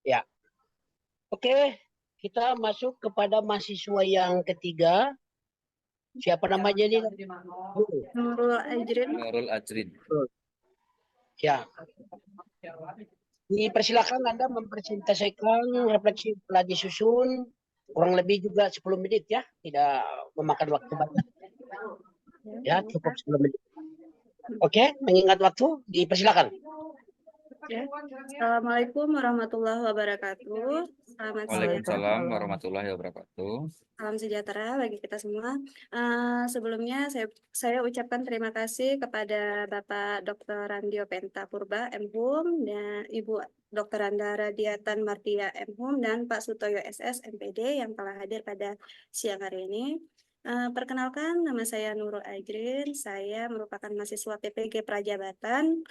Ya, oke. Kita masuk kepada mahasiswa yang ketiga. Siapa namanya ini? Nurul Ajrin. Nurul Ajrin. Ya, dipersilakan Anda mempresentasikan refleksi telah disusun kurang lebih juga 10 menit ya, tidak memakan waktu banyak. Ya, cukup 10 menit. Oke, mengingat waktu, dipersilakan. Ya. Assalamualaikum warahmatullahi wabarakatuh. Selamat Waalaikumsalam warahmatullahi wabarakatuh. Salam sejahtera bagi kita semua. Sebelumnya saya ucapkan terima kasih kepada Bapak Dr. Randio Penta Purba, MHUM, dan Ibu Dr. Anda Radiatan Martia, MHUM, dan Pak Sutoyo SS, MPD yang telah hadir pada siang hari ini. Perkenalkan, nama saya Nurul Ajrin. Saya merupakan mahasiswa PPG Prajabatan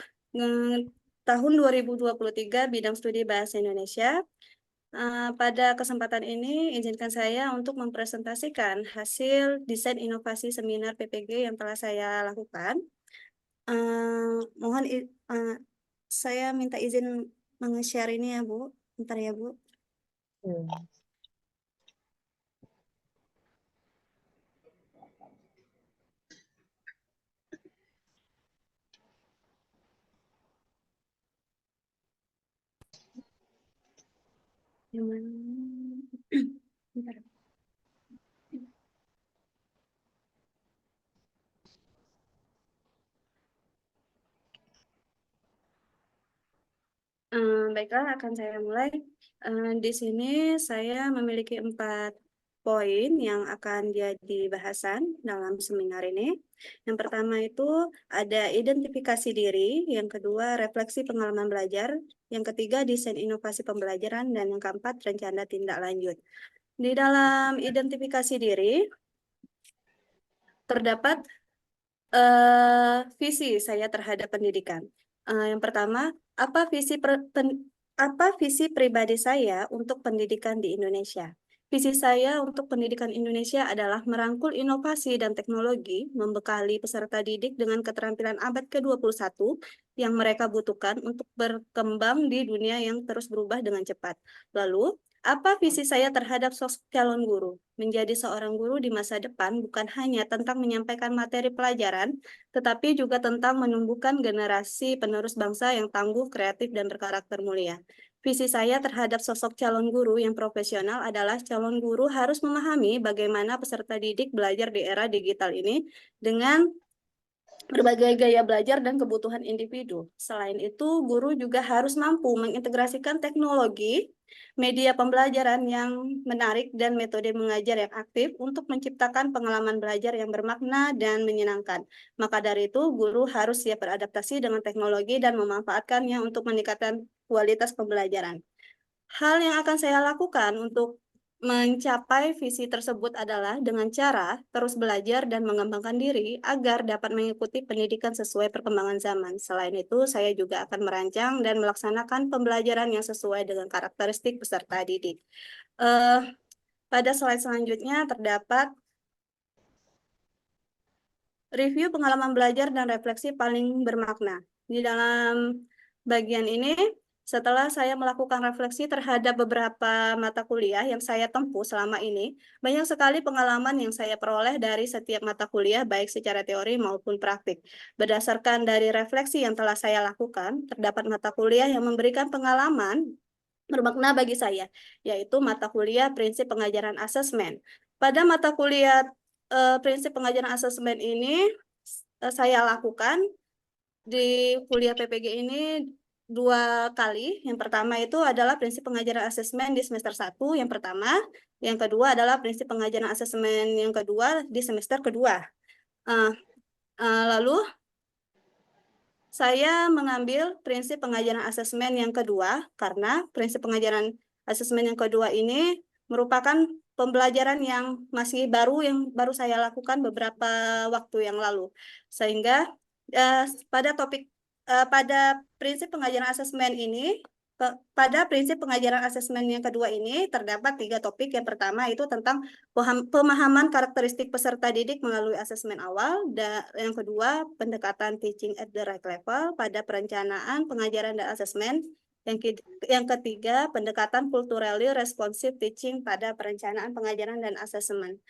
tahun 2023 bidang studi Bahasa Indonesia. Pada kesempatan ini, izinkan saya untuk mempresentasikan hasil desain inovasi seminar PPG yang telah saya lakukan. Saya minta izin meng-share ini ya, Bu. Bentar ya, Bu. Bentar. Baiklah, akan saya mulai. Di sini saya memiliki 4 poin yang akan jadi bahasan dalam seminar ini. Yang pertama itu ada identifikasi diri, yang kedua refleksi pengalaman belajar, yang ketiga desain inovasi pembelajaran, dan yang keempat rencana tindak lanjut. Di dalam identifikasi diri terdapat visi saya terhadap pendidikan. Yang pertama, apa visi pribadi saya untuk pendidikan di Indonesia? Visi saya untuk pendidikan Indonesia adalah merangkul inovasi dan teknologi, membekali peserta didik dengan keterampilan abad ke-21 yang mereka butuhkan untuk berkembang di dunia yang terus berubah dengan cepat. Lalu, apa visi saya terhadap sosok calon guru? Menjadi seorang guru di masa depan bukan hanya tentang menyampaikan materi pelajaran, tetapi juga tentang menumbuhkan generasi penerus bangsa yang tangguh, kreatif, dan berkarakter mulia. Visi saya terhadap sosok calon guru yang profesional adalah calon guru harus memahami bagaimana peserta didik belajar di era digital ini dengan berbagai gaya belajar dan kebutuhan individu. Selain itu, guru juga harus mampu mengintegrasikan teknologi, media pembelajaran yang menarik, dan metode mengajar yang aktif untuk menciptakan pengalaman belajar yang bermakna dan menyenangkan. Maka dari itu, guru harus siap beradaptasi dengan teknologi dan memanfaatkannya untuk meningkatkan kualitas pembelajaran. Hal yang akan saya lakukan untuk mencapai visi tersebut adalah dengan cara terus belajar dan mengembangkan diri agar dapat mengikuti pendidikan sesuai perkembangan zaman. Selain itu, saya juga akan merancang dan melaksanakan pembelajaran yang sesuai dengan karakteristik peserta didik. Pada slide selanjutnya terdapat review pengalaman belajar dan refleksi paling bermakna. Di dalam bagian ini, setelah saya melakukan refleksi terhadap beberapa mata kuliah yang saya tempuh selama ini, banyak sekali pengalaman yang saya peroleh dari setiap mata kuliah, baik secara teori maupun praktik. Berdasarkan dari refleksi yang telah saya lakukan, terdapat mata kuliah yang memberikan pengalaman bermakna bagi saya, yaitu mata kuliah prinsip pengajaran asesmen. Pada mata kuliah prinsip pengajaran asesmen ini saya lakukan di kuliah PPG ini 2 kali. Yang pertama itu adalah prinsip pengajaran asesmen di semester 1 yang pertama, yang kedua adalah prinsip pengajaran asesmen yang kedua di semester kedua. Lalu saya mengambil prinsip pengajaran asesmen yang kedua karena prinsip pengajaran asesmen yang kedua ini merupakan pembelajaran yang masih baru yang baru saya lakukan beberapa waktu yang lalu. Sehingga pada prinsip pengajaran asesmen ini Pada prinsip pengajaran asesmen yang kedua ini terdapat 3 topik. Yang pertama itu tentang pemahaman karakteristik peserta didik melalui asesmen awal. Dan yang kedua, pendekatan teaching at the right level pada perencanaan, pengajaran, dan asesmen. Yang ketiga, pendekatan culturally responsive teaching pada perencanaan, pengajaran, dan asesmen.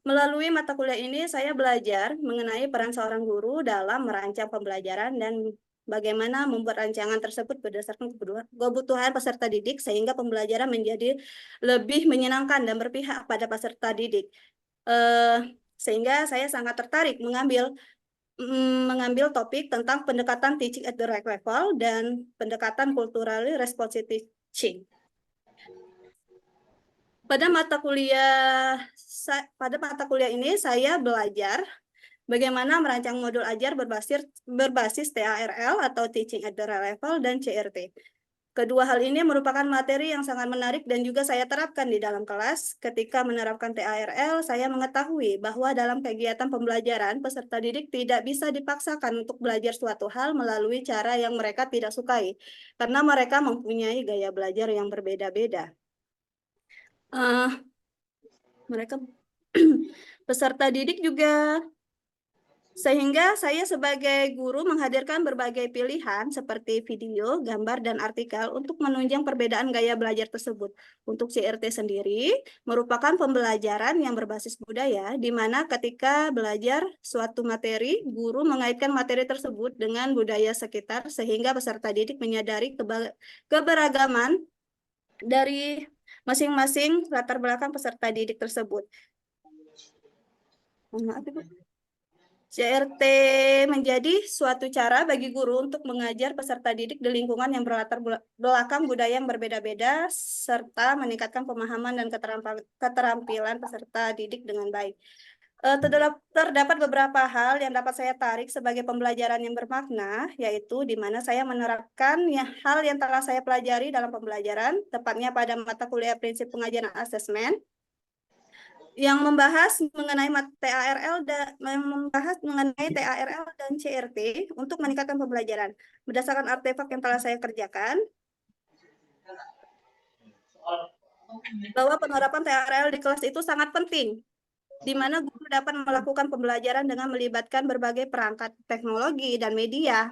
Melalui mata kuliah ini, saya belajar mengenai peran seorang guru dalam merancang pembelajaran dan bagaimana membuat rancangan tersebut berdasarkan kebutuhan peserta didik sehingga pembelajaran menjadi lebih menyenangkan dan berpihak pada peserta didik. Sehingga saya sangat tertarik mengambil topik tentang pendekatan teaching at the right level dan pendekatan culturally responsive teaching. Pada mata kuliah ini saya belajar bagaimana merancang modul ajar berbasis TARL atau Teaching at the Right Level dan CRT. Kedua hal ini merupakan materi yang sangat menarik dan juga saya terapkan di dalam kelas. Ketika menerapkan TARL, saya mengetahui bahwa dalam kegiatan pembelajaran, peserta didik tidak bisa dipaksakan untuk belajar suatu hal melalui cara yang mereka tidak sukai, karena mereka mempunyai gaya belajar yang berbeda-beda. Mereka peserta didik juga, sehingga saya sebagai guru menghadirkan berbagai pilihan seperti video, gambar, dan artikel untuk menunjang perbedaan gaya belajar tersebut. Untuk CRT sendiri merupakan pembelajaran yang berbasis budaya, di mana ketika belajar suatu materi, guru mengaitkan materi tersebut dengan budaya sekitar sehingga peserta didik menyadari keberagaman dari masing-masing latar belakang peserta didik tersebut. Maaf, Ibu. CRT menjadi suatu cara bagi guru untuk mengajar peserta didik di lingkungan yang berlatar belakang budaya yang berbeda-beda, serta meningkatkan pemahaman dan keterampilan peserta didik dengan baik. Terdapat beberapa hal yang dapat saya tarik sebagai pembelajaran yang bermakna, yaitu di mana saya menerapkan hal yang telah saya pelajari dalam pembelajaran, tepatnya pada mata kuliah prinsip pengajaran asesmen, yang membahas mengenai TARL dan CRT untuk meningkatkan pembelajaran. Berdasarkan artefak yang telah saya kerjakan, bahwa penerapan TARL di kelas itu sangat penting, di mana guru dapat melakukan pembelajaran dengan melibatkan berbagai perangkat teknologi dan media.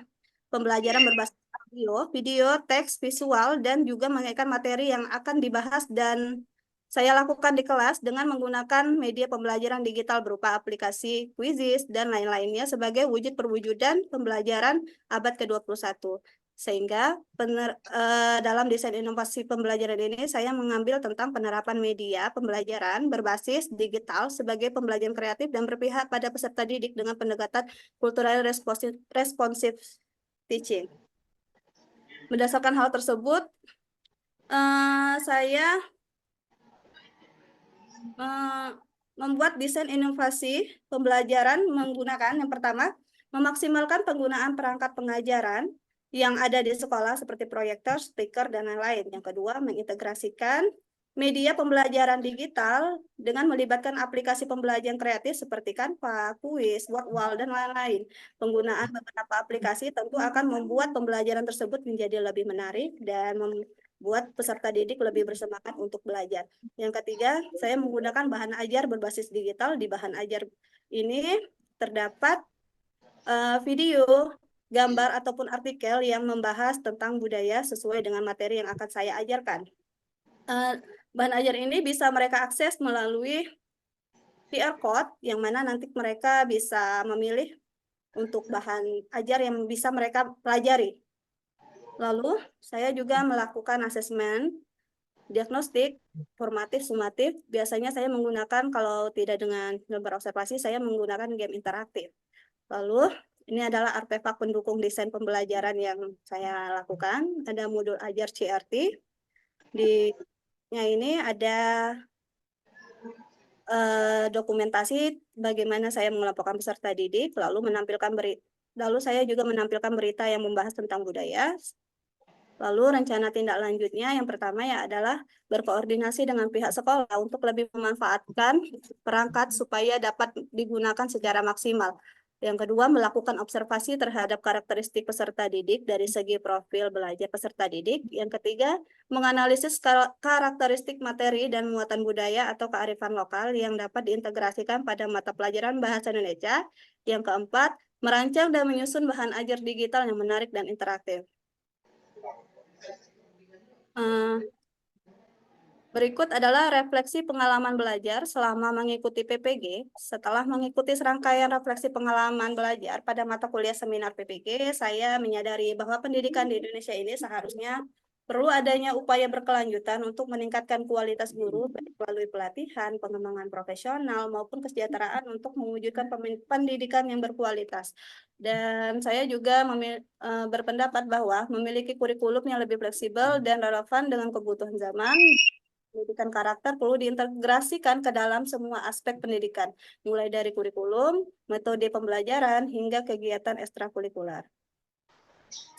Pembelajaran berbasis audio, video, teks, visual, dan juga mengaitkan materi yang akan dibahas dan saya lakukan di kelas dengan menggunakan media pembelajaran digital berupa aplikasi, Quizizz, dan lain-lainnya sebagai wujud perwujudan pembelajaran abad ke-21. Sehingga dalam desain inovasi pembelajaran ini saya mengambil tentang penerapan media pembelajaran berbasis digital sebagai pembelajaran kreatif dan berpihak pada peserta didik dengan pendekatan cultural responsive teaching. Berdasarkan hal tersebut, saya membuat desain inovasi pembelajaran menggunakan yang pertama, memaksimalkan penggunaan perangkat pengajaran yang ada di sekolah seperti proyektor, speaker, dan lain-lain. Yang kedua, mengintegrasikan media pembelajaran digital dengan melibatkan aplikasi pembelajaran kreatif seperti Canva, Quiz, Wordwall, dan lain-lain. Penggunaan beberapa aplikasi tentu akan membuat pembelajaran tersebut menjadi lebih menarik dan membuat peserta didik lebih bersemangat untuk belajar. Yang ketiga, saya menggunakan bahan ajar berbasis digital. Di bahan ajar ini terdapat video, gambar, ataupun artikel yang membahas tentang budaya sesuai dengan materi yang akan saya ajarkan. Bahan ajar ini bisa mereka akses melalui QR code, yang mana nanti mereka bisa memilih untuk bahan ajar yang bisa mereka pelajari. Lalu, saya juga melakukan asesmen, diagnostik, formatif, sumatif. Biasanya saya menggunakan, kalau tidak dengan gambar observasi, saya menggunakan game interaktif. Lalu, ini adalah artefak pendukung desain pembelajaran yang saya lakukan. Ada modul ajar CRT. Ini ada dokumentasi bagaimana saya mengelompokkan peserta didik, lalu saya juga menampilkan berita yang membahas tentang budaya. Lalu rencana tindak lanjutnya yang pertama adalah berkoordinasi dengan pihak sekolah untuk lebih memanfaatkan perangkat supaya dapat digunakan secara maksimal. Yang kedua, melakukan observasi terhadap karakteristik peserta didik dari segi profil belajar peserta didik. Yang ketiga, menganalisis karakteristik materi dan muatan budaya atau kearifan lokal yang dapat diintegrasikan pada mata pelajaran bahasa Indonesia. Yang keempat, merancang dan menyusun bahan ajar digital yang menarik dan interaktif. Berikut adalah refleksi pengalaman belajar selama mengikuti PPG. Setelah mengikuti serangkaian refleksi pengalaman belajar pada mata kuliah seminar PPG, saya menyadari bahwa pendidikan di Indonesia ini seharusnya perlu adanya upaya berkelanjutan untuk meningkatkan kualitas guru baik melalui pelatihan, pengembangan profesional, maupun kesejahteraan untuk mewujudkan pendidikan yang berkualitas. Dan saya juga berpendapat bahwa memiliki kurikulum yang lebih fleksibel dan relevan dengan kebutuhan zaman. Pendidikan karakter perlu diintegrasikan ke dalam semua aspek pendidikan, mulai dari kurikulum, metode pembelajaran, hingga kegiatan ekstrakurikuler.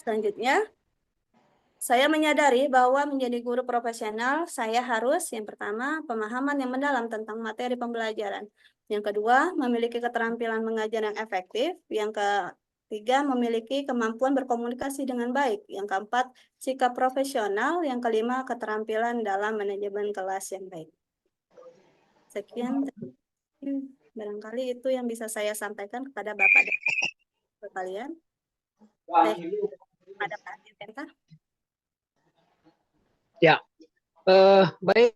Selanjutnya, saya menyadari bahwa menjadi guru profesional, saya harus, yang pertama, pemahaman yang mendalam tentang materi pembelajaran. Yang kedua, memiliki keterampilan mengajar yang efektif. Yang ketiga, memiliki kemampuan berkomunikasi dengan baik. Yang keempat, sikap profesional. Yang kelima, keterampilan dalam manajemen kelas yang baik. Sekian, barangkali itu yang bisa saya sampaikan kepada Bapak dan Ibu kalian. Pada Pak Dirganta. Ya, baik.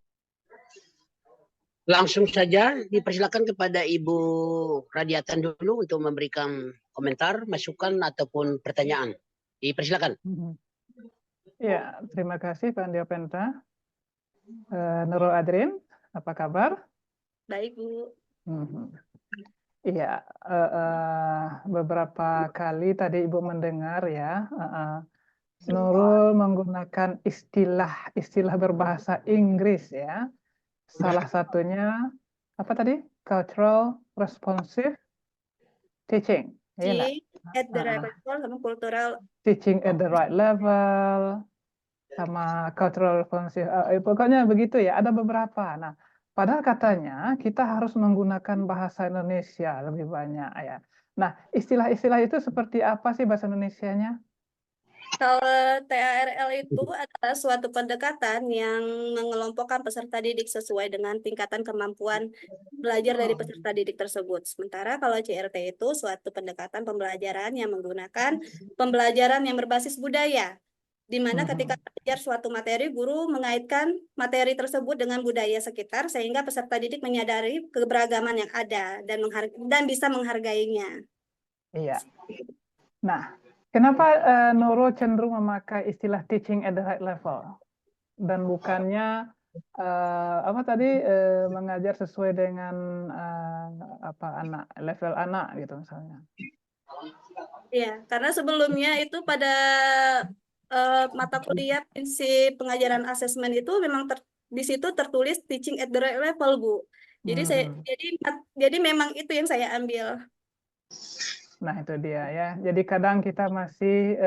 Langsung saja dipersilakan kepada Ibu Radiatan dulu untuk memberikan komentar, masukan ataupun pertanyaan. Dipersilakan. Ya, terima kasih Pak Diopenta. Nurul Adrin, apa kabar? Baik, Bu. Iya, beberapa kali tadi Ibu mendengar ya, Nurul menggunakan istilah berbahasa Inggris ya. Salah satunya apa tadi? Cultural responsive teaching. Teaching at the right level sama cultural. Teaching at the right level sama cultural responsive. Pokoknya begitu ya. Ada beberapa. Nah, padahal katanya kita harus menggunakan bahasa Indonesia lebih banyak ya. Nah, istilah-istilah itu seperti apa sih bahasa Indonesianya? Kalau TARL itu adalah suatu pendekatan yang mengelompokkan peserta didik sesuai dengan tingkatan kemampuan belajar dari peserta didik tersebut. Sementara kalau CRT itu suatu pendekatan pembelajaran yang menggunakan pembelajaran yang berbasis budaya, di mana ketika belajar suatu materi, guru mengaitkan materi tersebut dengan budaya sekitar sehingga peserta didik menyadari keberagaman yang ada dan bisa menghargainya. Iya. Nah, kenapa Nurul cenderung memakai istilah teaching at the right level dan bukannya apa tadi mengajar sesuai dengan level anak gitu misalnya? Iya, karena sebelumnya itu pada mata kuliah prinsip pengajaran asesmen itu memang di situ tertulis teaching at the right level, Bu. Jadi jadi memang itu yang saya ambil. Nah, itu dia ya. Jadi kadang kita masih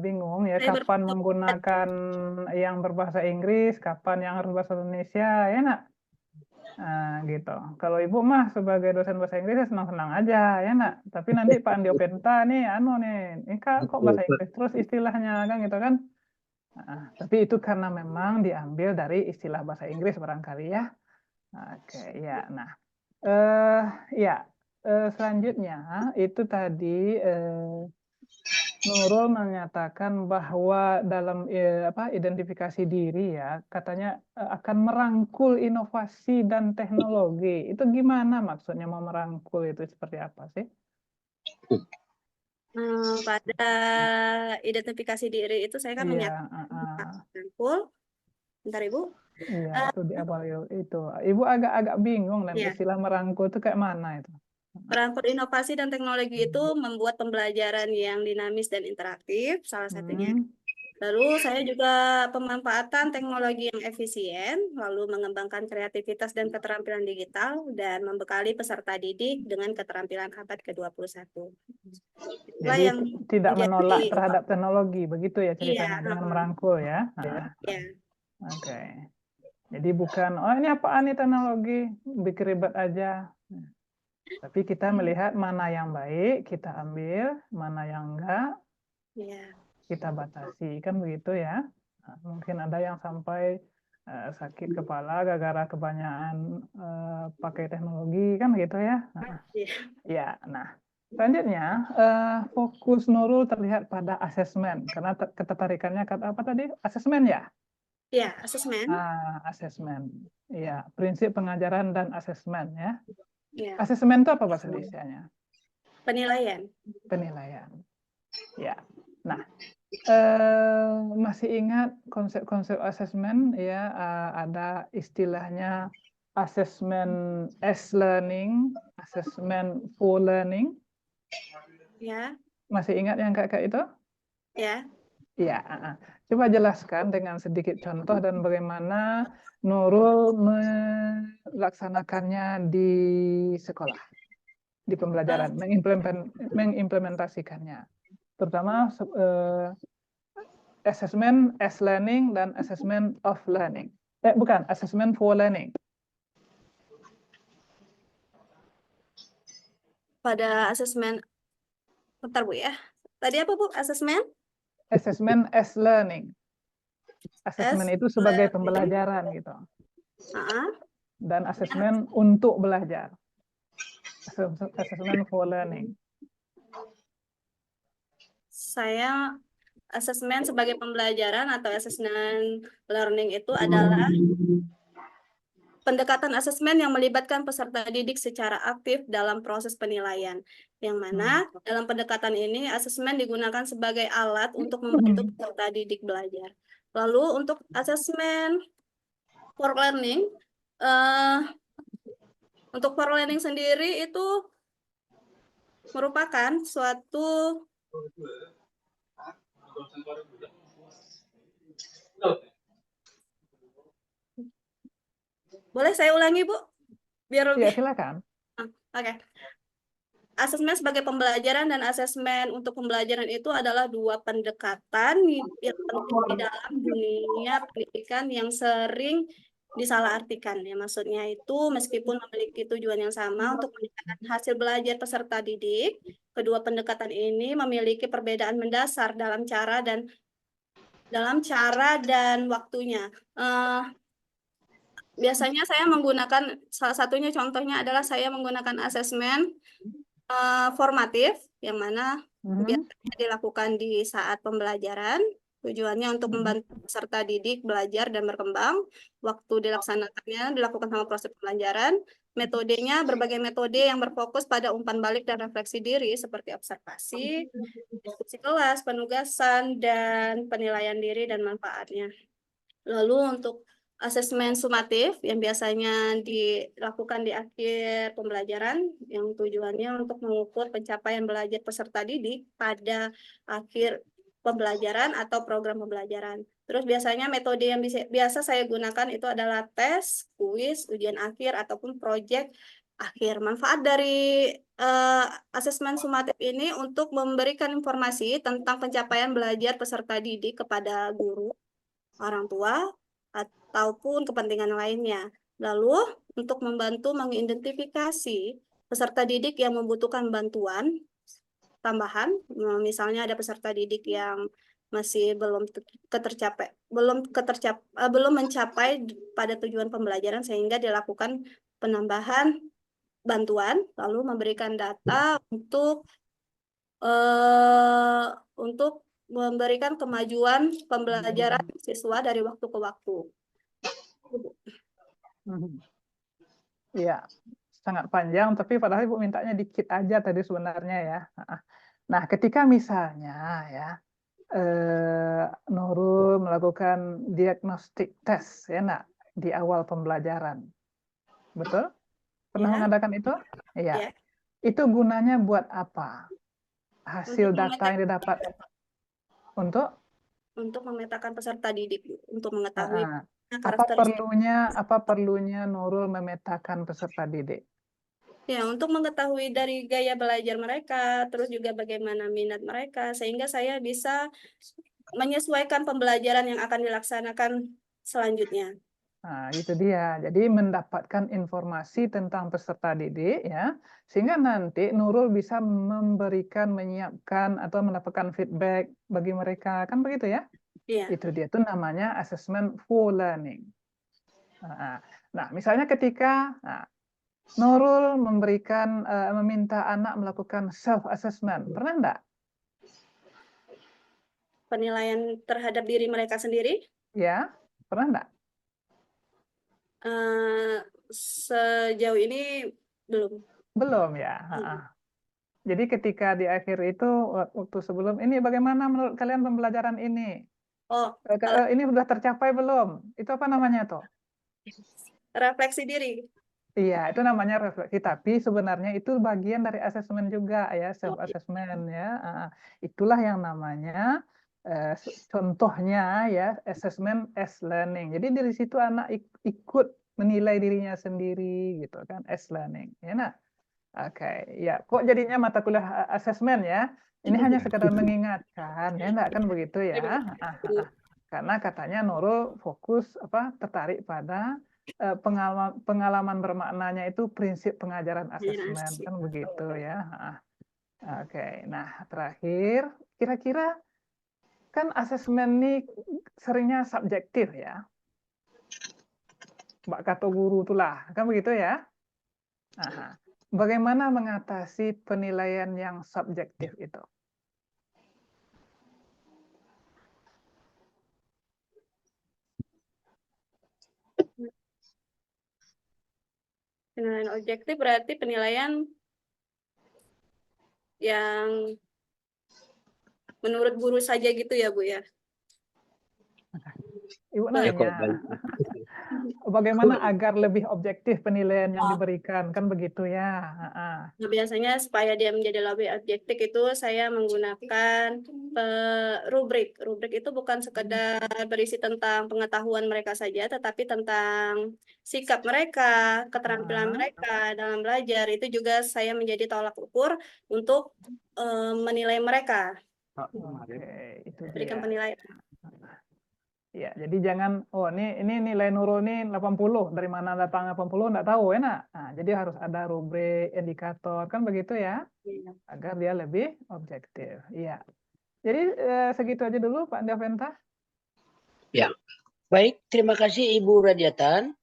bingung ya kapan menggunakan yang berbahasa Inggris, kapan yang harus bahasa Indonesia, ya nak? Nah, gitu. Kalau Ibu mah sebagai dosen bahasa Inggris senang-senang aja, ya nak? Tapi nanti Pak Diopenta nih, ini kok bahasa Inggris terus istilahnya kan gitu kan? Nah, tapi itu karena memang diambil dari istilah bahasa Inggris barangkali ya. Oke, ya. Nah, ya. Selanjutnya itu tadi Nurul menyatakan bahwa dalam identifikasi diri ya katanya akan merangkul inovasi dan teknologi. Itu gimana maksudnya mau merangkul itu seperti apa sih? Pada identifikasi diri itu saya kan menyatakan merangkul. Bentar Ibu. Iya, itu di awal itu. Ibu agak bingung dan istilah merangkul itu kayak mana itu? Merangkul inovasi dan teknologi itu membuat pembelajaran yang dinamis dan interaktif, salah satunya. Lalu saya juga pemanfaatan teknologi yang efisien, lalu mengembangkan kreativitas dan keterampilan digital, dan membekali peserta didik dengan keterampilan abad ke-21. Jadi tidak menolak terhadap teknologi, begitu ya ceritanya dengan merangkul ya? Iya. Oke. Jadi bukan, oh ini apaan nih teknologi, bikin ribet aja. Tapi kita melihat mana yang baik, kita ambil, mana yang enggak, Ya. kita batasi. Kan begitu ya. Nah, mungkin ada yang sampai sakit kepala gara-gara kebanyakan pakai teknologi, kan gitu ya. Nah, Iya. ya, nah. Selanjutnya, fokus Nurul terlihat pada asesmen. Karena ketertarikannya kata apa tadi? Asesmen ya? Ya, asesmen. Asesmen. Ya, prinsip pengajaran dan asesmen ya. Ya. Asesmen itu apa bahasa Indonesianya? Penilaian. Penilaian. Ya. Nah, masih ingat konsep-konsep asesmen ya, ada istilahnya asesmen as learning, asesmen for learning. Ya. Masih ingat yang kayak itu? Ya. Ya, coba jelaskan dengan sedikit contoh dan bagaimana Nurul melaksanakannya di sekolah, di pembelajaran, mengimplementasikannya. Terutama assessment as learning dan assessment of learning. Bukan, assessment for learning. Pada asesmen, bentar Bu ya. Tadi apa Bu? Asesmen? Assessment as learning. Assessment itu sebagai pembelajaran gitu. Dan assessment untuk belajar. Assessment for learning. Saya asesmen sebagai pembelajaran atau assessment learning itu adalah pendekatan asesmen yang melibatkan peserta didik secara aktif dalam proses penilaian, yang mana dalam pendekatan ini asesmen digunakan sebagai alat untuk membantu peserta didik belajar. Lalu untuk asesmen for learning, untuk for learning sendiri itu merupakan suatu boleh saya ulangi Bu? Biar Ya, lebih. silakan. Oke. Asesmen sebagai pembelajaran dan asesmen untuk pembelajaran itu adalah dua pendekatan yang penting di dalam dunia pendidikan yang sering disalahartikan. Ya, maksudnya itu meskipun memiliki tujuan yang sama untuk meningkatkan hasil belajar peserta didik, kedua pendekatan ini memiliki perbedaan mendasar dalam cara dan waktunya. Biasanya saya menggunakan, salah satunya contohnya adalah saya menggunakan asesmen formatif, yang mana biasanya dilakukan di saat pembelajaran. Tujuannya untuk membantu peserta didik belajar dan berkembang. Waktu dilaksanakannya dilakukan sama proses pembelajaran. Metodenya berbagai metode yang berfokus pada umpan balik dan refleksi diri seperti observasi, diskusi kelas, penugasan, dan penilaian diri dan manfaatnya. Lalu untuk asesmen sumatif yang biasanya dilakukan di akhir pembelajaran, yang tujuannya untuk mengukur pencapaian belajar peserta didik pada akhir pembelajaran atau program pembelajaran. Terus biasanya metode yang biasa saya gunakan itu adalah tes, kuis, ujian akhir, ataupun proyek akhir. Manfaat dari asesmen sumatif ini untuk memberikan informasi tentang pencapaian belajar peserta didik kepada guru, orang tua, ataupun kepentingan lainnya. Lalu, untuk membantu mengidentifikasi peserta didik yang membutuhkan bantuan tambahan, misalnya ada peserta didik yang masih belum mencapai pada tujuan pembelajaran sehingga dilakukan penambahan bantuan, lalu memberikan data untuk memberikan kemajuan pembelajaran siswa dari waktu ke waktu. Iya, sangat panjang, tapi padahal Ibu mintanya dikit aja tadi sebenarnya ya. Nah, ketika misalnya ya, Nurul melakukan diagnostik tes ya nak, di awal pembelajaran. Betul? Pernah Ya. mengadakan itu? Iya. Ya. Itu gunanya buat apa? Hasil data yang didapat untuk memetakan peserta didik, untuk mengetahui apa perlunya Nurul memetakan peserta didik? Ya, untuk mengetahui dari gaya belajar mereka, terus juga bagaimana minat mereka, sehingga saya bisa menyesuaikan pembelajaran yang akan dilaksanakan selanjutnya. Nah, itu dia. Jadi mendapatkan informasi tentang peserta didik ya, sehingga nanti Nurul bisa memberikan, menyiapkan atau mendapatkan feedback bagi mereka. Kan begitu ya? Iya. Itu dia tuh namanya assessment for learning. Nah, misalnya ketika Nurul meminta anak melakukan self assessment, pernah enggak? Penilaian terhadap diri mereka sendiri, Ya, pernah enggak? sejauh ini belum. Belum ya. Jadi ketika di akhir itu waktu sebelum ini bagaimana menurut kalian pembelajaran ini? Oh, kalau Ini sudah tercapai belum? Itu apa namanya tuh? refleksi diri. Iya, itu namanya refleksi. Tapi sebenarnya itu bagian dari asesmen juga ya, self Oh, iya. assessment ya. Itulah yang namanya contohnya ya, assessment as learning. Jadi dari situ anak ikut menilai dirinya sendiri gitu kan, as learning. Ya, nah. Oke, ya. Kok jadinya mata kuliah asesmen ya? Ini hanya sekedar mengingatkan, ya enggak kan begitu Terima ya? kasih. Karena katanya Nurul fokus tertarik pada pengalaman bermaknanya itu prinsip pengajaran asesmen kan begitu ya? Oke, nah terakhir kira-kira kan asesmen ini seringnya subjektif ya, Mbak kata guru itulah kan begitu ya? Bagaimana mengatasi penilaian yang subjektif itu? Penilaian objektif berarti penilaian yang menurut guru saja gitu ya, Bu ya? Ibu Ya kok nanya, baik. bagaimana agar lebih objektif penilaian yang diberikan? Kan begitu ya. Nah, biasanya supaya dia menjadi lebih objektif itu saya menggunakan rubrik. Rubrik itu bukan sekedar berisi tentang pengetahuan mereka saja, tetapi tentang sikap mereka, keterampilan mereka dalam belajar. Itu juga saya menjadi tolak ukur untuk menilai mereka, Oke, itu berikan dia. penilaian. Ya, jadi jangan, oh ini nilai Nurul ini 80, dari mana datang 80 enggak tahu, enak. Nah, jadi harus ada rubrik, indikator, kan begitu ya, Iya. agar dia lebih objektif. Iya. Jadi segitu aja dulu Pak Daventa. Ya, baik. Terima kasih Ibu Radiatan.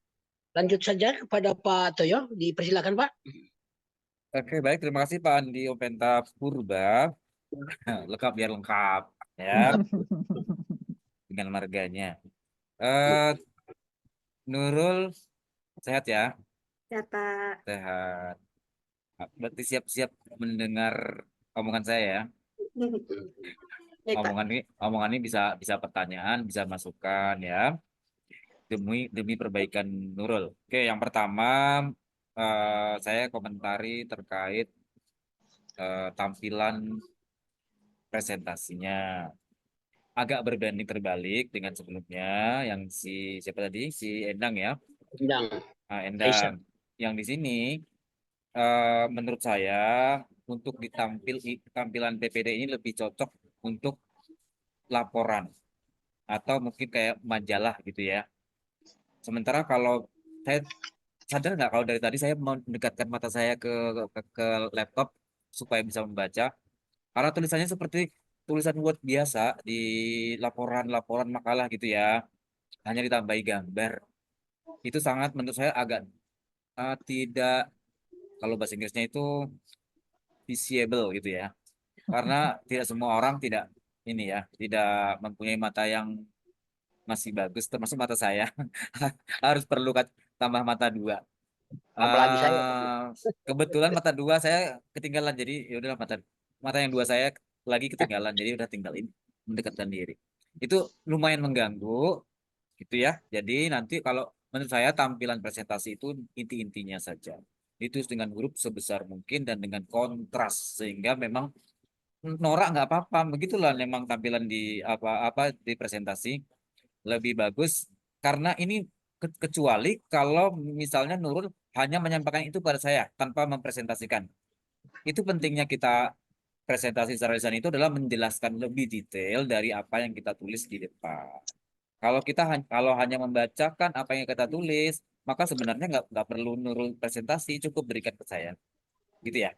Lanjut saja kepada Pak Toyo. Dipersilakan Pak. Oke, baik. Terima kasih Pak Andi Openta Purba. Lengkap biar lengkap ya dengan marganya. Eh Nurul sehat ya? Ya, Pak. Sehat. Berarti siap-siap mendengar omongan saya ya. Baik, Pak. Omongan ini bisa bisa pertanyaan, bisa masukan ya. Demi perbaikan Nurul. Oke, yang pertama saya komentari terkait tampilan presentasinya. Agak berbanding terbalik dengan sebelumnya yang siapa tadi? Si Endang ya. Undang Aisyah. Endang. Yang di sini menurut saya untuk tampilan PPD ini lebih cocok untuk laporan atau mungkin kayak majalah gitu ya. Sementara kalau saya sadar nggak kalau dari tadi saya mendekatkan mata saya ke laptop supaya bisa membaca karena tulisannya seperti tulisan Word biasa di laporan-laporan makalah gitu ya, hanya ditambahi gambar. Itu sangat menurut saya agak tidak, kalau bahasa Inggrisnya itu visible gitu ya. Karena tidak semua orang tidak ini ya, tidak mempunyai mata yang masih bagus, termasuk mata saya. Harus perlu tambah mata dua. Apalagi saya. Kebetulan mata dua saya ketinggalan, jadi ya udahlah mata mata yang dua saya lagi ketinggalan, jadi udah tinggal ini mendekatkan diri. Itu lumayan mengganggu gitu ya. Jadi nanti kalau menurut saya tampilan presentasi itu inti-intinya saja. Itu dengan huruf sebesar mungkin dan dengan kontras sehingga memang norak nggak apa-apa. Begitulah memang tampilan di apa-apa di presentasi lebih bagus karena ini kecuali kalau misalnya Nurul hanya menyampaikan itu pada saya tanpa mempresentasikan. Itu pentingnya kita presentasi secara lisan itu adalah menjelaskan lebih detail dari apa yang kita tulis di depan. Kalau hanya membacakan apa yang kita tulis, maka sebenarnya nggak perlu Nurul presentasi, cukup berikan ke saya, gitu ya.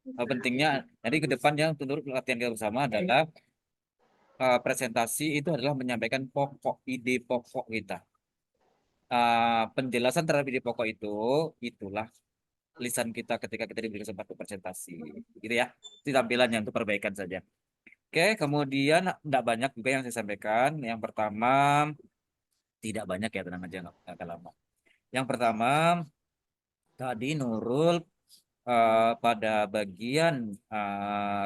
Pentingnya nanti ke depannya untuk latihan kita bersama adalah presentasi itu adalah menyampaikan pokok ide pokok kita. Penjelasan terhadap ide pokok itulah lisan kita ketika kita diberi kesempatan presentasi, gitu ya. Itu tampilannya untuk perbaikan saja. Oke, kemudian tidak banyak juga yang saya sampaikan. Yang pertama, tidak banyak ya, tenang aja, nggak akan lama. Yang pertama, tadi Nurul pada bagian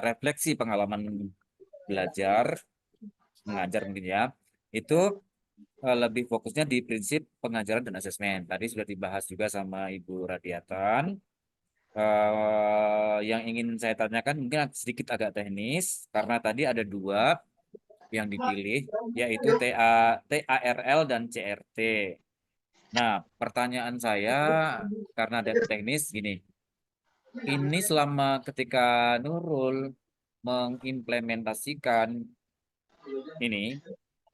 refleksi pengalaman belajar, mengajar mungkin ya, itu lebih fokusnya di prinsip pengajaran dan asesmen. Tadi sudah dibahas juga sama Ibu Radiatan. Yang ingin saya tanyakan mungkin sedikit agak teknis, karena tadi ada dua yang dipilih, yaitu TARL dan CRT. Nah, pertanyaan saya karena ada teknis gini, ini selama ketika Nurul mengimplementasikan ini,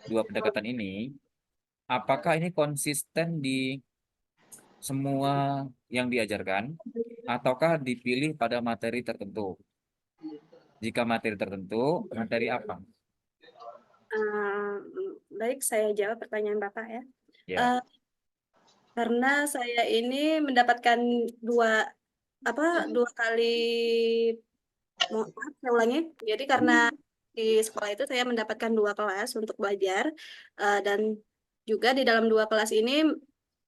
dua pendekatan ini, apakah ini konsisten di semua yang diajarkan, ataukah dipilih pada materi tertentu? Jika materi tertentu, materi apa? Baik, saya jawab pertanyaan Bapak ya. Ya, Karena saya ini mendapatkan dua kali, maaf, saya ulangi. Jadi karena di sekolah itu saya mendapatkan 2 kelas untuk belajar, dan juga di dalam 2 kelas ini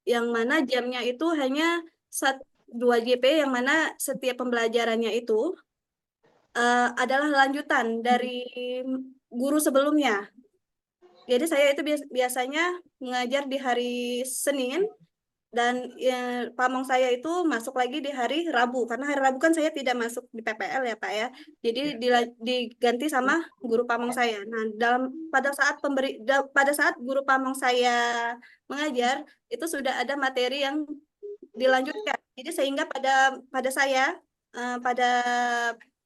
yang mana jamnya itu hanya 2 GP, yang mana setiap pembelajarannya itu adalah lanjutan dari guru sebelumnya. Jadi saya itu biasanya mengajar di hari Senin, dan pamong saya itu masuk lagi di hari Rabu, karena hari Rabu kan saya tidak masuk di PPL ya Pak ya. Jadi ya. diganti sama guru pamong saya. Nah, pada saat guru pamong saya mengajar, itu sudah ada materi yang dilanjutkan. Jadi sehingga pada pada saya pada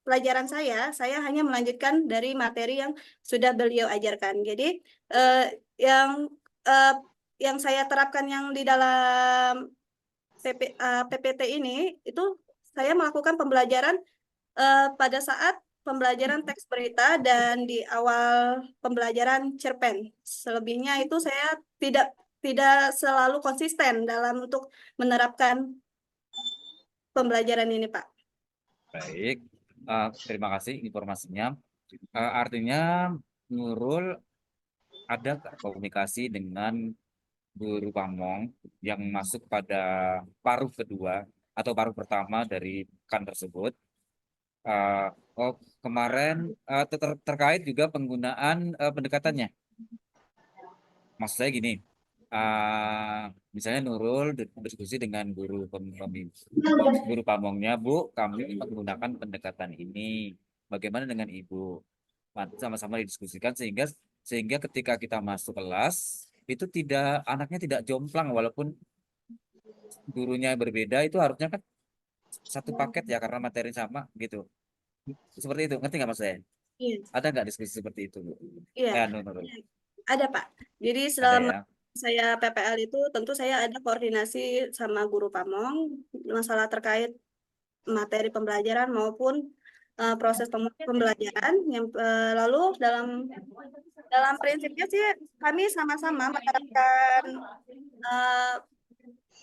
pelajaran saya hanya melanjutkan dari materi yang sudah beliau ajarkan. Jadi eh, yang eh, yang saya terapkan yang di dalam PPT ini itu saya melakukan pembelajaran pada saat pembelajaran teks berita dan di awal pembelajaran cerpen. Selebihnya itu saya tidak tidak selalu konsisten dalam untuk menerapkan pembelajaran ini, Pak. Baik, terima kasih informasinya. Artinya Nurul ada komunikasi dengan guru pamong yang masuk pada paruh kedua atau paruh pertama dari kan tersebut. Uh, oh, kemarin terkait juga penggunaan pendekatannya. Maksud saya gini, misalnya Nurul berdiskusi dengan guru pamongnya, Bu, kami menggunakan pendekatan ini. Bagaimana dengan Ibu? Sama-sama didiskusikan sehingga ketika kita masuk kelas itu anaknya tidak jomplang walaupun gurunya berbeda, itu harusnya kan satu paket ya karena materi sama gitu. Seperti itu, ngerti nggak Mas saya? Iya, Ada nggak diskusi seperti itu, Bu? iya, Nurul. ada Pak. Jadi Ada selama ya. saya PPL itu tentu saya ada koordinasi sama guru pamong masalah terkait materi pembelajaran maupun proses pembelajaran yang lalu dalam dalam prinsipnya sih kami sama-sama menerapkan eh,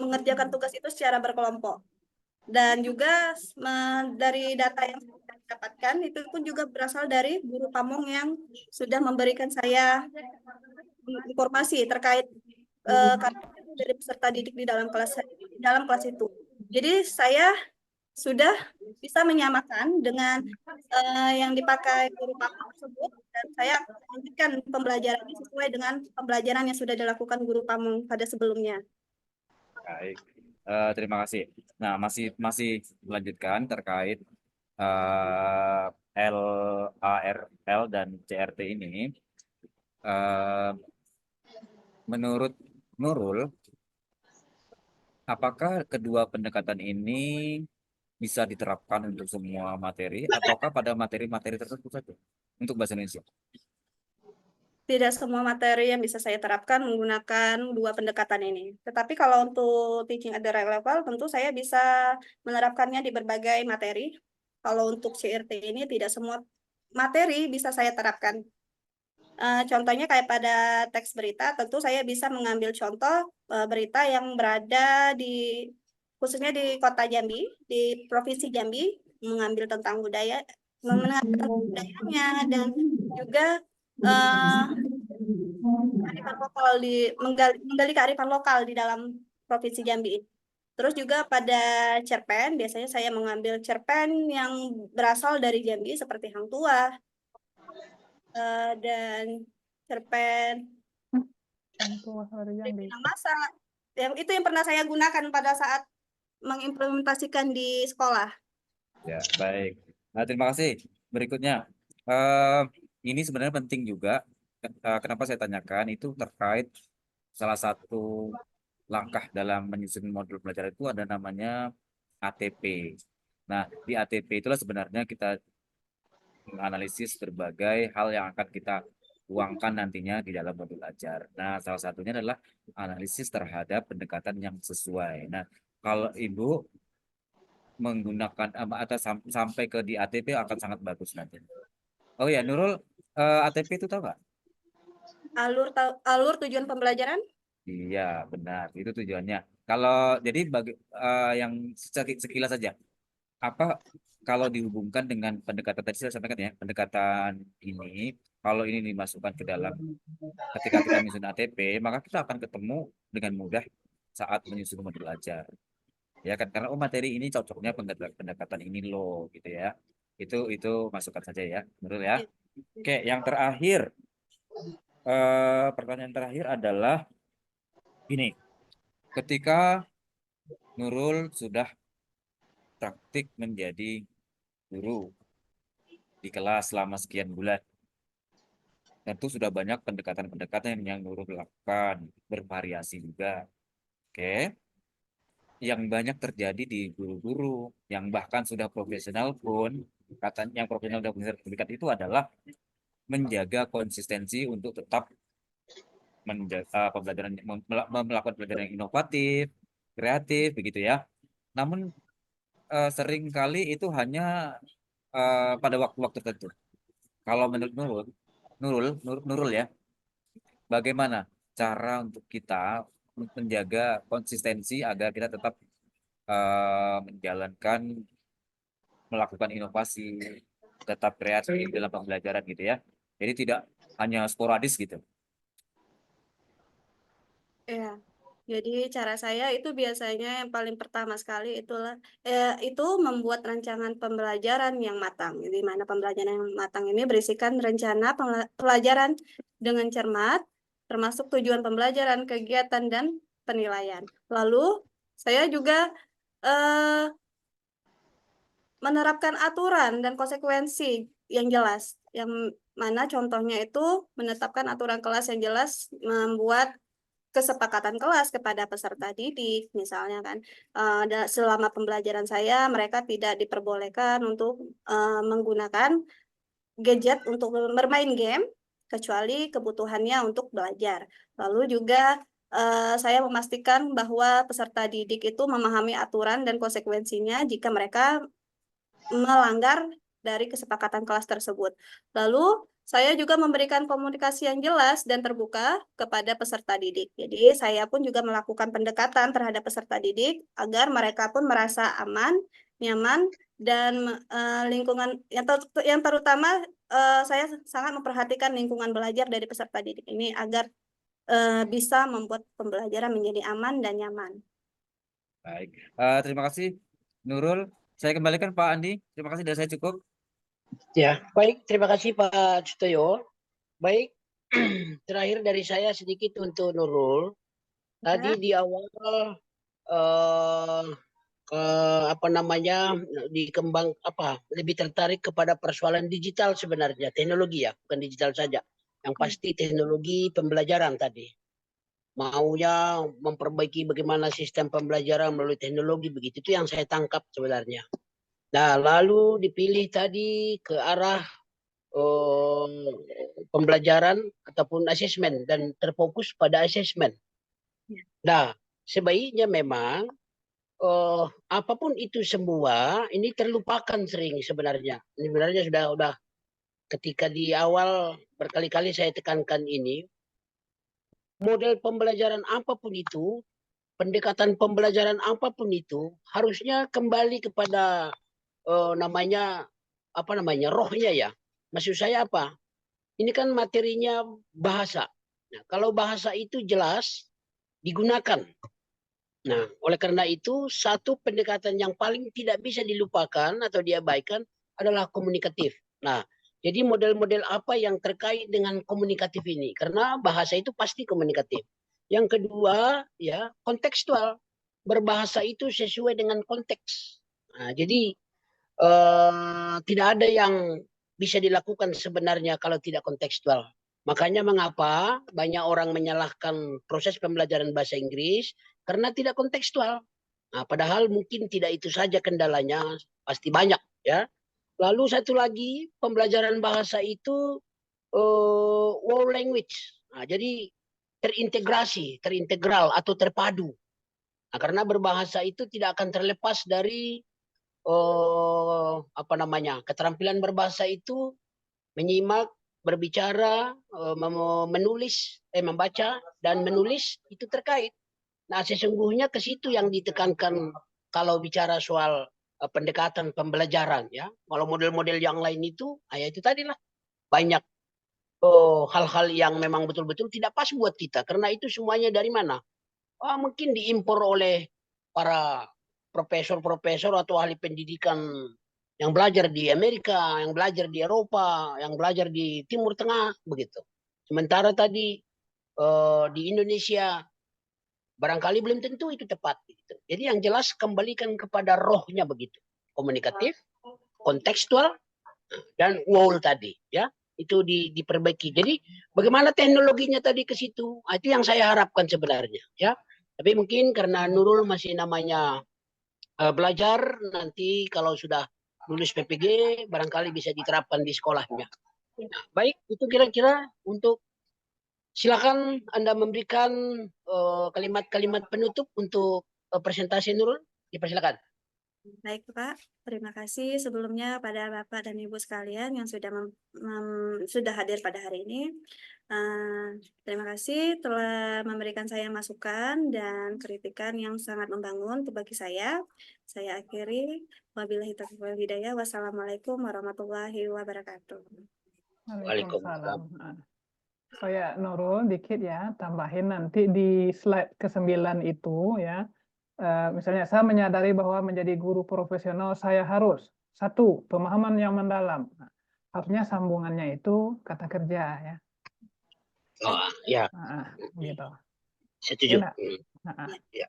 mengerjakan tugas itu secara berkelompok, dan juga dari data yang saya dapatkan itu pun juga berasal dari guru pamong yang sudah memberikan saya informasi terkait dari peserta didik di dalam kelas itu. Jadi saya sudah bisa menyamakan dengan yang dipakai guru pamong tersebut, dan saya akan melanjutkan pembelajarannya sesuai dengan pembelajaran yang sudah dilakukan guru pamong pada sebelumnya. Baik. Terima kasih. Nah, masih masih melanjutkan terkait LARL dan CRT ini. Menurut Nurul, apakah kedua pendekatan ini bisa diterapkan untuk semua materi ataukah pada materi-materi tertentu saja untuk bahasa Indonesia? tidak semua materi yang bisa saya terapkan menggunakan dua pendekatan ini. Tetapi kalau untuk teaching at the right level, tentu saya bisa menerapkannya di berbagai materi. Kalau untuk CRT ini tidak semua materi bisa saya terapkan. Contohnya kayak pada teks berita, tentu saya bisa mengambil contoh berita yang berada di khususnya di Kota Jambi, di Provinsi Jambi, mengambil tentang budaya, mengenalkan budayanya dan juga eh, kearifan lokal menggali kearifan lokal di dalam Provinsi Jambi ini. Terus juga pada cerpen, biasanya saya mengambil cerpen yang berasal dari Jambi seperti Hang Tuah dan cerpen Tua dari Jambi. Minang Masa. Yang itu yang pernah saya gunakan pada saat mengimplementasikan di sekolah. Ya, baik. Nah, terima kasih. Berikutnya, eh, ini sebenarnya penting juga. Kenapa saya tanyakan itu terkait salah satu langkah dalam menyusun modul pelajaran itu ada namanya ATP. Nah, di ATP itulah sebenarnya kita menganalisis berbagai hal yang akan kita tuangkan nantinya di dalam modul ajar. Nah, salah satunya adalah analisis terhadap pendekatan yang sesuai. Nah, kalau Ibu menggunakan atau sampai ke di ATP akan sangat bagus nanti. Oh ya, Nurul, ATP itu tahu nggak? Alur tujuan pembelajaran? Iya, benar. Itu tujuannya. Kalau jadi bagi yang sekilas saja, apa kalau dihubungkan dengan pendekatan tadi saya sampaikan ya, pendekatan ini, kalau ini dimasukkan ke dalam ketika kita menyusun ATP, maka kita akan ketemu dengan mudah saat menyusun modul ajar. Ya kan, karena oh materi ini cocoknya pendekatan ini loh, gitu ya. Itu masukkan saja ya, Nurul ya. Ya. Oke, yang terakhir, pertanyaan terakhir adalah ini. Ketika Nurul sudah praktik menjadi guru di kelas selama sekian bulan, tentu sudah banyak pendekatan-pendekatan yang Nurul lakukan, bervariasi juga. Oke, yang banyak terjadi di guru-guru yang bahkan sudah profesional pun, yang profesional dan sertifikat itu adalah menjaga konsistensi untuk tetap menjaga pembelajaran, melakukan pembelajaran yang inovatif, kreatif, begitu ya. Namun sering kali itu hanya pada waktu-waktu tertentu. Kalau menurut Nurul ya, bagaimana cara untuk kita menjaga konsistensi agar kita tetap menjalankan, melakukan inovasi, tetap kreatif dalam pembelajaran gitu ya. Jadi tidak hanya sporadis gitu. Ya. Jadi cara saya itu biasanya yang paling pertama sekali itu membuat rancangan pembelajaran yang matang. Di mana pembelajaran yang matang ini berisikan rencana pelajaran dengan cermat, termasuk tujuan pembelajaran, kegiatan, dan penilaian. Lalu saya juga eh, menerapkan aturan dan konsekuensi yang jelas. Yang mana contohnya itu menetapkan aturan kelas yang jelas, membuat kesepakatan kelas kepada peserta didik, misalnya kan selama pembelajaran saya mereka tidak diperbolehkan untuk menggunakan gadget untuk bermain game kecuali kebutuhannya untuk belajar. Lalu juga saya memastikan bahwa peserta didik itu memahami aturan dan konsekuensinya jika mereka melanggar dari kesepakatan kelas tersebut. Lalu saya juga memberikan komunikasi yang jelas dan terbuka kepada peserta didik. Jadi saya pun juga melakukan pendekatan terhadap peserta didik agar mereka pun merasa aman, nyaman, dan lingkungan yang terutama saya sangat memperhatikan lingkungan belajar dari peserta didik ini agar bisa membuat pembelajaran menjadi aman dan nyaman. Baik, terima kasih Nurul. Saya kembalikan Pak Andi. Terima kasih dari saya cukup. Ya, baik. Terima kasih Pak Sutoyo. Baik, terakhir dari saya sedikit untuk Nurul. Tadi di awal lebih tertarik kepada persoalan digital sebenarnya, teknologi ya, bukan digital saja. Yang pasti teknologi pembelajaran tadi. Maunya memperbaiki bagaimana sistem pembelajaran melalui teknologi, begitu itu yang saya tangkap sebenarnya. Nah, lalu dipilih tadi ke arah pembelajaran ataupun asesmen dan terfokus pada asesmen. Nah, sebaiknya memang apapun itu semua ini terlupakan sering sebenarnya. Ini sebenarnya sudah ketika di awal berkali-kali saya tekankan ini, model pembelajaran apapun itu, pendekatan pembelajaran apapun itu harusnya kembali kepada namanya rohnya ya. Maksud saya apa? Ini kan materinya bahasa. Nah, kalau bahasa itu jelas digunakan. Nah, oleh karena itu satu pendekatan yang paling tidak bisa dilupakan atau diabaikan adalah komunikatif. Nah, jadi model-model apa yang terkait dengan komunikatif ini? Karena bahasa itu pasti komunikatif. Yang kedua, ya, kontekstual. Berbahasa itu sesuai dengan konteks. Nah, jadi tidak ada yang bisa dilakukan sebenarnya kalau tidak kontekstual. Makanya mengapa banyak orang menyalahkan proses pembelajaran bahasa Inggris karena tidak kontekstual. Nah, padahal mungkin tidak itu saja kendalanya, pasti banyak ya. Lalu satu lagi, pembelajaran bahasa itu world language. Nah, jadi terintegral atau terpadu. Nah, karena berbahasa itu tidak akan terlepas dari keterampilan berbahasa itu menyimak, berbicara, membaca dan menulis itu terkait. Nah, sesungguhnya ke situ yang ditekankan kalau bicara soal pendekatan pembelajaran ya. Kalau model-model yang lain itu, ya itu tadi lah banyak hal-hal yang memang betul-betul tidak pas buat kita karena itu semuanya dari mana? Mungkin diimpor oleh para profesor-profesor atau ahli pendidikan yang belajar di Amerika, yang belajar di Eropa, yang belajar di Timur Tengah, begitu. Sementara tadi di Indonesia barangkali belum tentu itu tepat. Begitu. Jadi yang jelas kembalikan kepada rohnya begitu, komunikatif, kontekstual, dan wow tadi, ya itu diperbaiki. Jadi bagaimana teknologinya tadi ke situ, itu yang saya harapkan sebenarnya, ya. Tapi mungkin karena Nurul masih namanya belajar, nanti kalau sudah lulus PPG barangkali bisa diterapkan di sekolahnya. Nah, baik, itu kira-kira untuk silakan Anda memberikan kalimat-kalimat penutup untuk presentasi Nurul. Dipersilakan. Baik, Pak. Terima kasih sebelumnya pada Bapak dan Ibu sekalian yang sudah hadir pada hari ini. Terima kasih telah memberikan saya masukan dan kritikan yang sangat membangun bagi saya. Saya akhiri. Wabillahi taufiq wal hidayah. Wassalamualaikum warahmatullahi wabarakatuh. Waalaikumsalam. Saya Nurul dikit ya, tambahin nanti di slide ke-9 itu ya. Misalnya saya menyadari bahwa menjadi guru profesional saya harus satu, pemahaman yang mendalam. Nah, harusnya sambungannya itu kata kerja ya. Ya. Gitu. Setuju. Ya, ya.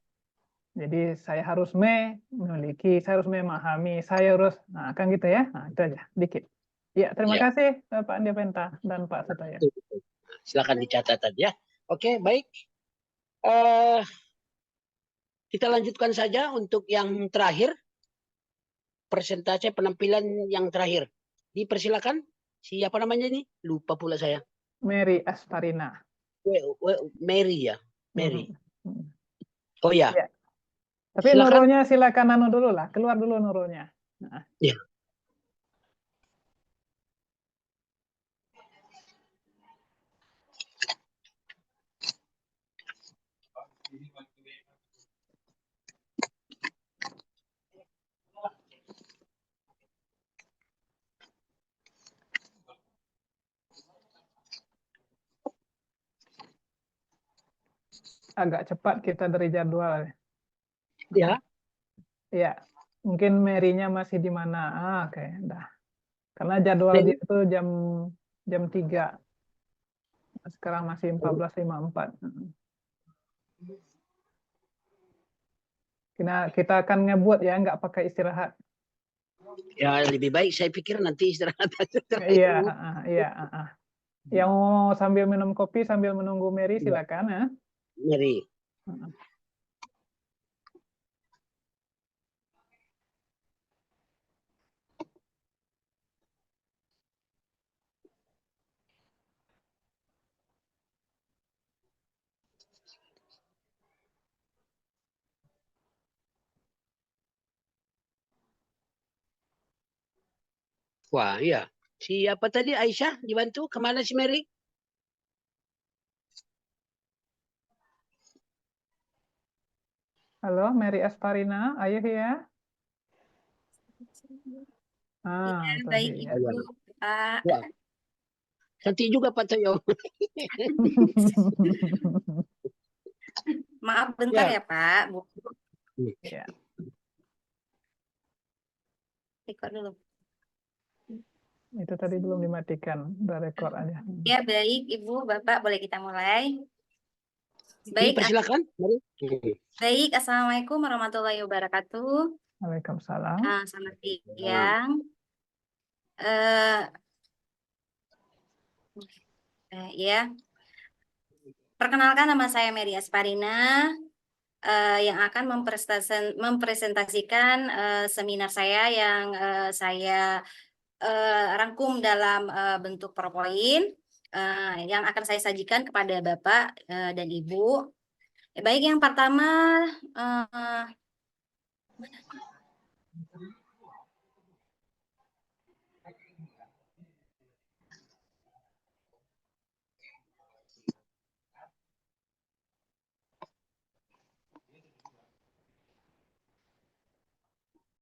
Jadi saya harus memiliki, saya harus memahami, saya harus, kan gitu ya. Nah, itu aja, dikit. Ya, terima kasih Pak Andipenta dan Pak Sutoyo. Silakan dicatat ya. Oke, baik. Kita lanjutkan saja untuk yang terakhir. Persentase penampilan yang terakhir. Dipersilakan. Siapa namanya ini? Lupa pula saya. Mary Astarina. Mary ya. Mary. Oh ya. Tapi Nurulnya silakan dulu lah. Keluar dulu Nurulnya. Ya. Agak cepat kita dari jadwal. Ya. Ya, mungkin Mary-nya masih di mana? Oke, dah. Karena jadwal dia itu jam 3. Sekarang masih 14.54. Kita akan ngebuat ya, nggak pakai istirahat. Ya, lebih baik saya pikir nanti istirahat aja. Iya. Yang mau sambil minum kopi sambil menunggu Mary silakan ya. Mary. Wah, iya. Siapa tadi? Aisyah dibantu? Kemana si Mary? Halo, Mary Asparina, are you here? Iya, Itu baik dia. Ibu. Pak. Wah, cantik juga Pak Toyo. Maaf bentar Ya. ya Pak. Bu. Ya, Record dulu. itu tadi belum dimatikan, udah rekor aja. Ya, baik Ibu, Bapak, boleh kita mulai. Baik, Dipersilakan. Mari. baik. Assalamualaikum warahmatullahi wabarakatuh. Waalaikumsalam. Selamat siang. Eh, ya, perkenalkan nama saya Mary Asparina yang akan mempresentasikan seminar saya yang saya rangkum dalam bentuk PowerPoint yang akan saya sajikan kepada Bapak dan Ibu. Baik, yang pertama